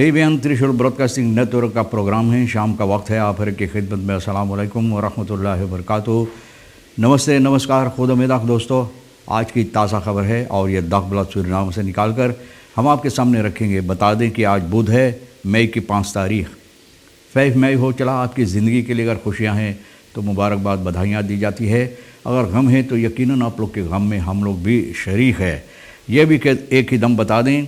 TVN त्रिशूल broadcasting network का programme है। शाम का वक्त है। आप हर की खिदमत में अस्सलाम वालेकुम व रहमतुल्लाहि व बरकातुहू। नमस्ते, नमस्कार, खुद उम्मीदाक दोस्तों। आज की ताज़ा खबर है और ये दागबला सूरीनाम से निकाल कर हम आपके सामने रखेंगे। बता दें कि आज बुध है, मई की 5 तारीख 5 मई हो चला। आपकी ज़िंदगी के लिए अगर खुशियाँ हैं तो मुबारकबाद, बधाइयाँ दी जाती है। अगर गम है तो यकीनन आप लोग के गम में हम लोग भी शरीक है। ये भी एक ही दम बता दें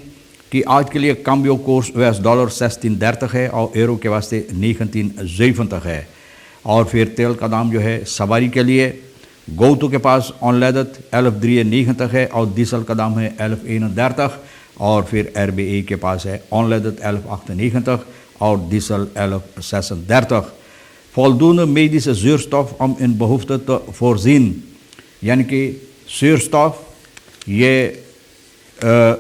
कि आज के लिए काम्बियो कोर्स $US $16 है और एरो के वास्ते 19 तक है। और फिर तेल का दाम जो है सवारी के लिए गोतु के पास ऑनलेदत 11 तक है और डीजल का दाम है 11 तक। और फिर RBE के पास है ऑनलेदत 11 तक और डीजल 11 तक। Voldoende medische zuurstof om in behoefte te voorzien, यानी कि zuurstof ये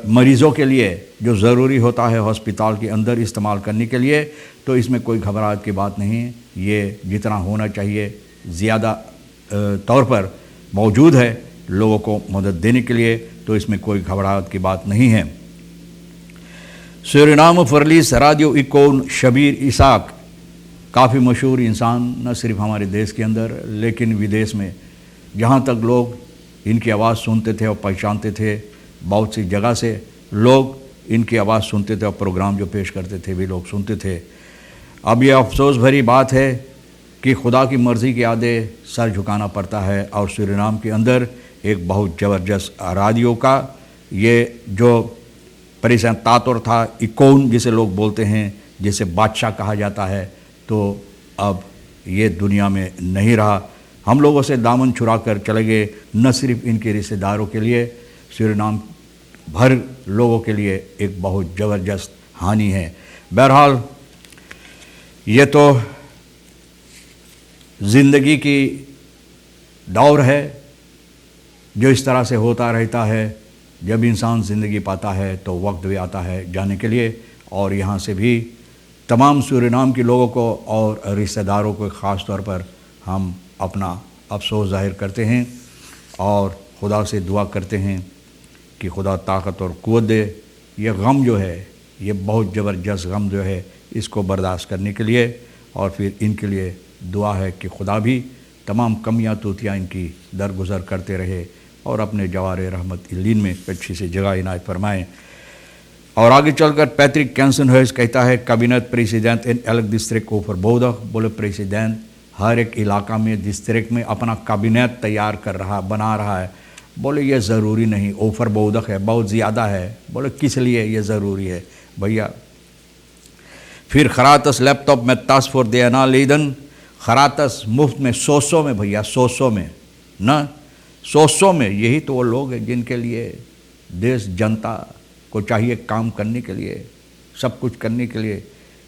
मरीज़ों के लिए जो ज़रूरी होता है हॉस्पिटल के अंदर इस्तेमाल करने के लिए, तो इसमें कोई घबराहट की बात नहीं। ये जितना होना चाहिए ज़्यादा तौर पर मौजूद है लोगों को मदद देने के लिए, तो इसमें कोई घबराहट की बात नहीं है। सूरीनाम फरलीस राडियो इकोन शबीर इसाक काफ़ी मशहूर इंसान, न सिर्फ हमारे देश के अंदर लेकिन विदेश में, जहाँ तक लोग इनकी आवाज़ सुनते थे और पहचानते थे। बहुत सी जगह से लोग इनकी आवाज़ सुनते थे और प्रोग्राम जो पेश करते थे भी लोग सुनते थे। अब यह अफसोस भरी बात है कि खुदा की मर्ज़ी के आगे सर झुकाना पड़ता है। और सूरीनाम के अंदर एक बहुत ज़बरदस्त रेडियो का ये जो प्रेजेंटाटर था, इकोन जिसे लोग बोलते हैं, जिसे बादशाह कहा जाता है, तो अब ये दुनिया में नहीं रहा। हम लोगों से दामन छुरा कर चले गए। न सिर्फ इनके रिश्तेदारों के लिए, सूरीनाम भर लोगों के लिए एक बहुत ज़बरदस्त हानि है। बहरहाल ये तो ज़िंदगी की दौर है जो इस तरह से होता रहता है। जब इंसान ज़िंदगी पाता है तो वक्त भी आता है जाने के लिए। और यहाँ से भी तमाम सूरीनाम के लोगों को और रिश्तेदारों को ख़ास तौर पर हम अपना अफसोस ज़ाहिर करते हैं और खुदा से दुआ करते हैं कि खुदा ताकत और क़ुव्वत दे। ये गम जो है, ये बहुत ज़बरदस्त गम जो है, इसको बर्दाश्त करने के लिए। और फिर इनके लिए दुआ है कि खुदा भी तमाम कमियां तूतियाँ इनकी दरगुजर करते रहे और अपने जवारे रहमत इल्लीन में अच्छी सी जगह इनायत फरमाएँ। और आगे चलकर पैट्रिक कैंसन हर्स कहता है, कैबिनेट प्रेसिडेंट इन एलक डिस्ट्रिक्ट ओवरबोdig। बोले प्रेसिडेंट हर एक इलाका में, डिस्ट्रिक्ट में अपना कैबिनेट तैयार कर रहा, बना रहा है। बोले ये ज़रूरी नहीं, ओवरबोdig है, बहुत ज़्यादा है। बोले किस लिए ये ज़रूरी है भैया। फिर खरातस लैपटॉप में तासफोर देना लीदन, खरातस मुफ्त में, 100 में भैया, 100 में न, 100 में। यही तो वो लोग हैं जिनके लिए देश जनता को चाहिए काम करने के लिए, सब कुछ करने के लिए,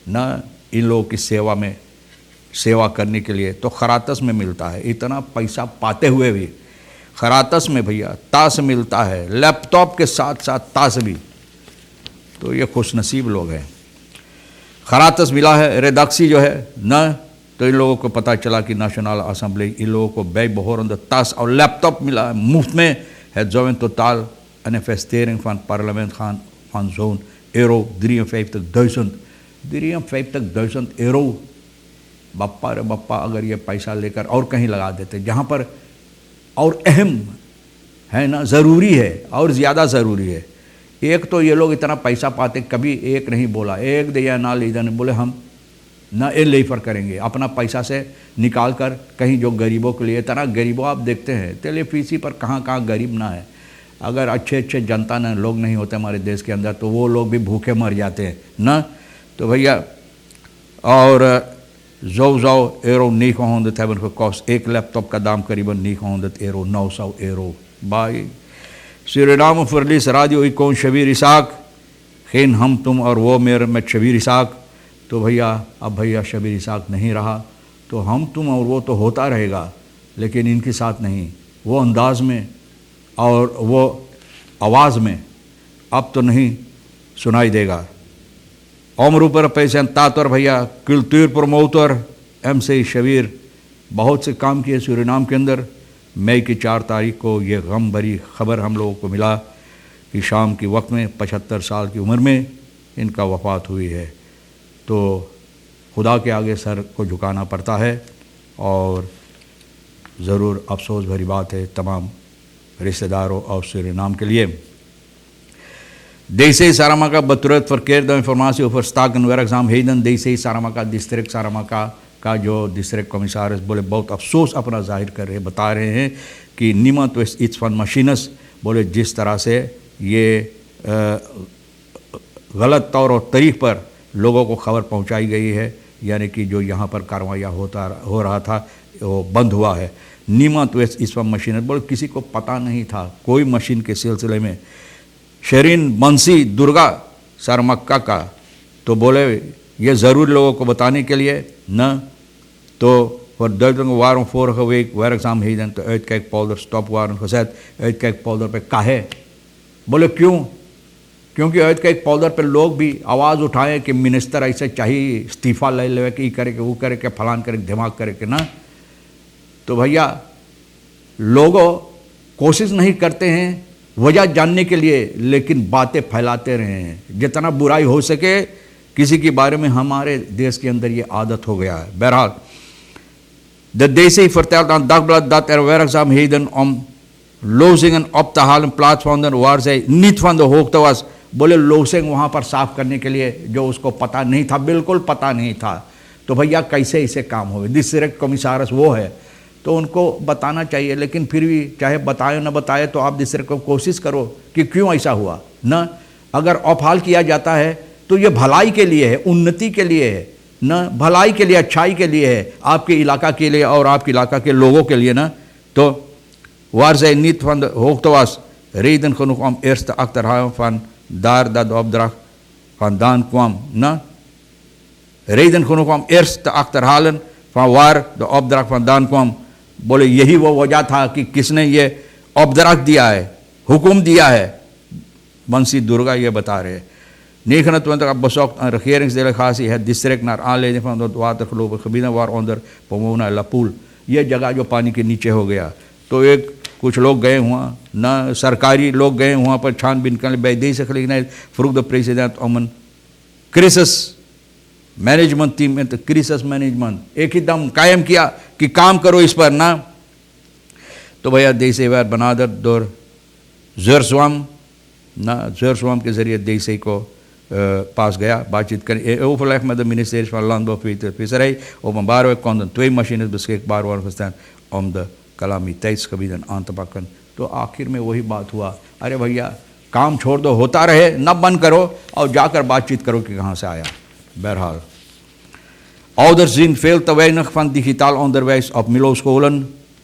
न इन लोगों की सेवा में, सेवा करने के लिए। तो खरातस में मिलता है। इतना पैसा पाते हुए भी खरातस में भैया ताश मिलता है, लैपटॉप के साथ साथ ताश भी। तो ये खुशनसीब लोग हैं। खरातस मिला है। रेदाक्सी जो है न, तो इन लोगों को पता चला कि नेशनल असम्बली इन लोगों को bij behorende ताश और लैपटॉप मिला है मुफ्त में। Het zou in totaal een investering van het parlement gaan van zo'n euro 53.000 €53.000। Bappa रे बप्पा, अगर ये पैसा लेकर और कहीं लगा देते जहाँ पर और अहम है ना, ज़रूरी है और ज़्यादा ज़रूरी है। एक तो ये लोग इतना पैसा पाते, कभी एक नहीं बोला, एक दिया ना लीदा ने, बोले हम ना ए लेफर करेंगे अपना पैसा से निकाल कर कहीं जो गरीबों के लिए। इतना गरीबों आप देखते हैं टेलीफीसी पर, कहाँ कहाँ गरीब ना है। अगर अच्छे अच्छे जनता ने लोग नहीं होते हमारे देश के अंदर तो वो लोग भी भूखे मर जाते हैं ना। तो भैया और €900 900 hebben gekost। एक लैपटॉप का दाम करीबन €900, €900 बाई। सूरीनाम फरलीस राडियो इकोन शबीर इसाक, खैन हम तुम और वो मेरे में शबीर इसाक। तो भैया अब भैया शबीर इसाक नहीं रहा, तो हम तुम और वो तो होता रहेगा, लेकिन इनके साथ नहीं, वो अंदाज में और वो आवाज़ में अब तो नहीं सुनाई देगा। omroeper, presentator भैया, कल्चर प्रमोटर MC शबीर, बहुत से काम किए सूरीनाम के अंदर। मई की 4 तारीख को ये गम भरी खबर हम लोगों को मिला कि शाम के वक्त में 75 साल की उम्र में इनका वफ़ात हुई है। तो खुदा के आगे सर को झुकाना पड़ता है और ज़रूर अफसोस भरी बात है तमाम रिश्तेदारों और सूरीनाम के लिए। Deze Saramaka betreut verkeerde informatie over staken werkzaam heden। deze Saramaka district Saramaka का जो डिस्ट्रिक्ट कमिश्नर बोले बहुत अफसोस अपना जाहिर कर रहे बता रहे हैं कि निमत वेस्ट इट्स फन मशीनस बोले जिस तरह से ये गलत तौर और तरीक़ पर लोगों को खबर पहुंचाई गई है, यानी कि जो यहाँ पर कार्रवाइयाँ हो रहा था वो बंद हुआ है। निमत वेस्ट इट्स फन मशीनस बोले किसी को पता नहीं था कोई मशीन के सिलसिले में। शरीन बंसी दुर्गा सरमक्का का तो बोले ये ज़रूर लोगों को बताने के लिए न तो voor duidelijke waarom vorige week werkzaam heden te uitkijkpolder stop waren gezet। uitkijkpolder पे काहे बोले क्यों? क्योंकि uitkijkpolder पे लोग भी आवाज़ उठाएं कि मिनिस्टर ऐसे चाहिए इस्तीफ़ा ले ले कि करे कि वो करे कि फलान करे दिमाग करे कि ना। तो भैया लोगों कोशिश नहीं करते हैं वजह जानने के लिए, लेकिन बातें फैलाते रहे हैं। जितना बुराई हो सके किसी के बारे में हमारे देश के अंदर ये आदत हो गया है। बहरहाल de DC vertelt aan Dagblad dat werkzaamheden lozingen op te halen plaatsvonden waar zij niet van de hoogte was। बोले लोसिंग वहाँ पर साफ करने के लिए जो उसको पता नहीं था, बिल्कुल पता नहीं था। तो भैया कैसे इसे काम हो? डिस्ट्रिक्ट कमिश्नर वो है तो उनको बताना चाहिए, लेकिन फिर भी चाहे बताए न बताए तो आप डिस्ट्रिक्ट को कोशिश करो कि क्यों ऐसा हुआ न। अगर अपहाल किया जाता है तो ये भलाई के लिए है, उन्नति के लिए है न, भलाई के लिए अच्छाई के लिए है, आपके इलाका के लिए और आपके इलाका के लोगों के लिए ना। तो waar zij niet van de hoogte was, reden genoeg om eerst te achterhalen van daar dat de opdracht vandaan kwam na। reden genoeg om eerst te achterhalen van waar de opdracht vandaan kwam। बोले यही वो वजह था कि किसने ये opdracht दिया है, हुक्म दिया है। बंसी दुर्गा ये बता रहे हैं। 29 bezocht een regeringsdelegatie het district naar aanleiding van het watergelopen gebieden waaronder Pomona en Lapoel। ये जगह जो पानी के नीचे हो गया तो एक कुछ लोग गए हुआ ना, सरकारी लोग गए वहाँ पर छानबीन करने bij deze gelegenheid vroeg de president om een crisis management team in de crisis management एक ही दम कायम किया कि काम करो इस पर ना। तो भैया deze werd benaderd door Zurswam ना, Zurswam के जरिए deze को पास गया बातचीत करें overleg met de ministeries van Landbouw, Visserij, Openbare werk konden 2 machines beschikbaar worden gesteld om de calamiteitsgebieden aan te pakken। तो आखिर में वही बात हुआ, अरे भैया काम छोड़ दो, होता रहे न बंद करो और जाकर बातचीत करो कि कहाँ से आया। बहरहाल ouders zien veel te weinig van digitaal onderwijs op MILO-scholen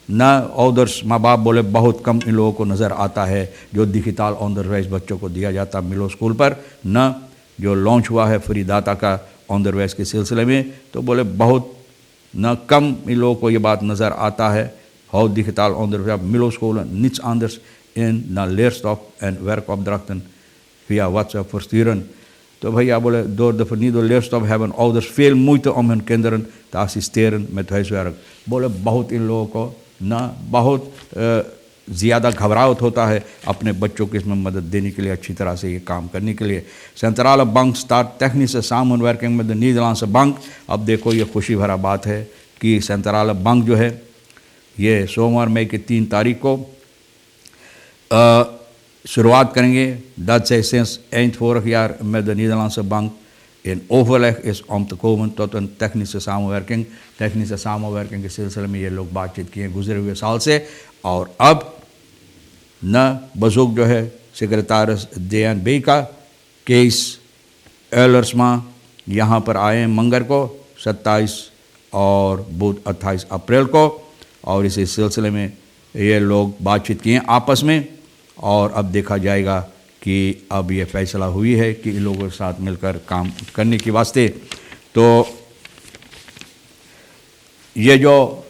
न। ouders माँ बाप बोले बहुत कम इन लोगों को नज़र आता है जो डिजिटल onderwijs बच्चों को दिया जाता मिलो स्कूल पर न। जो लॉन्च हुआ है फ्री डाटा का onderwijs के सिलसिले में तो बोले बहुत न कम इन लोगों को ये बात नज़र आता है। how digitaal onderwijs op MILO-scholen niets anders in dan leerstof en werkopdrachten via WhatsApp versturen। तो भैया बोले door de vernieuwde leerstof hebben ouders veel moeite om hun kinderen te assisteren met huiswerk। बोले बहुत इन लोगों को ना बहुत ज़्यादा घबराहट होता है अपने बच्चों को इसमें मदद देने के लिए, अच्छी तरह से ये काम करने के लिए। Central bank start technische samenwerking met de Nederlandse bank। अब देखो ये खुशी भरा बात है कि सेंट्रल बैंक जो है ये सोमवार मई के 3 तारीख को शुरुआत करेंगे। dat zij sinds eind vorig jaar met de Nederlandse bank in overleg is om te komen tot een technische samenwerking। technische samenwerking के सिलसिले में ये लोग बातचीत किए गुजरे हुए साल से, और अब न बजूक जो है सेक्रेटरीस DNB का केस एलर्समा यहाँ पर आए मंगर को 27 और बुध 28 अप्रैल को, और इसी सिलसिले में ये लोग बातचीत किए आपस में, और अब देखा जाएगा कि अब ये फैसला हुई है कि इन लोगों के साथ मिलकर काम करने के वास्ते। तो ये जो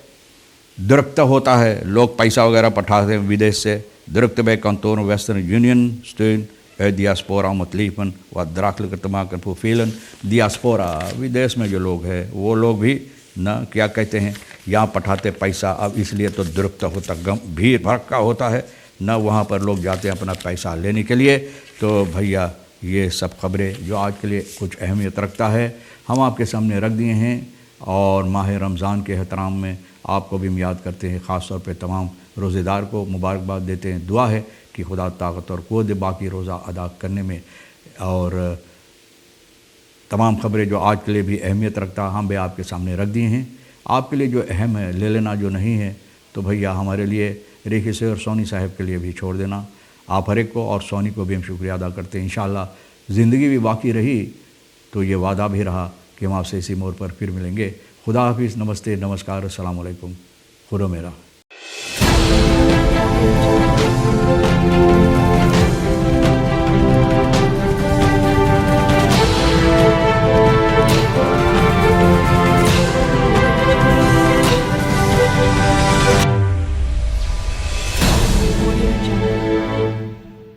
द्रुक्त होता है, लोग पैसा वगैरह पठाते हैं विदेश से, द्रुक्त bij kantoren Western Union steun uit diaspora om het leven wat draaglijker te maken voor velen। diaspora विदेश में जो लोग हैं वो लोग भी ना क्या कहते हैं यहाँ पठाते पैसा, अब इसलिए तो द्रुक्त होता भीड़ भड़का होता है ना, वहाँ पर लोग जाते हैं अपना पैसा लेने के लिए। तो भैया ये सब खबरें जो आज के लिए कुछ अहमियत रखता है हम आपके सामने रख दिए हैं। और माह रमज़ान के एहतराम में आपको भी हम याद करते हैं, ख़ास तौर पे तमाम रोज़ेदार को मुबारकबाद देते हैं। दुआ है कि खुदा ताकत और क़ुव्वत दे बाकी रोज़ा अदा करने में। और तमाम खबरें जो आज के लिए भी अहमियत रखता हम भी आपके सामने रख दिए हैं। आपके लिए जो अहम है ले लेना, जो नहीं है तो भैया हमारे लिए रेखी से और सोनी साहब के लिए भी छोड़ देना। आप हर एक को और सोनी को भी हम शुक्रिया अदा करते हैं। इंशाअल्लाह ज़िंदगी भी बाकी रही तो ये वादा भी रहा कि हम आपसे इसी मोड़ पर फिर मिलेंगे। खुदा हाफिज़, नमस्ते, नमस्कार, अस्सलाम वालेकुम, खुदा मेरा।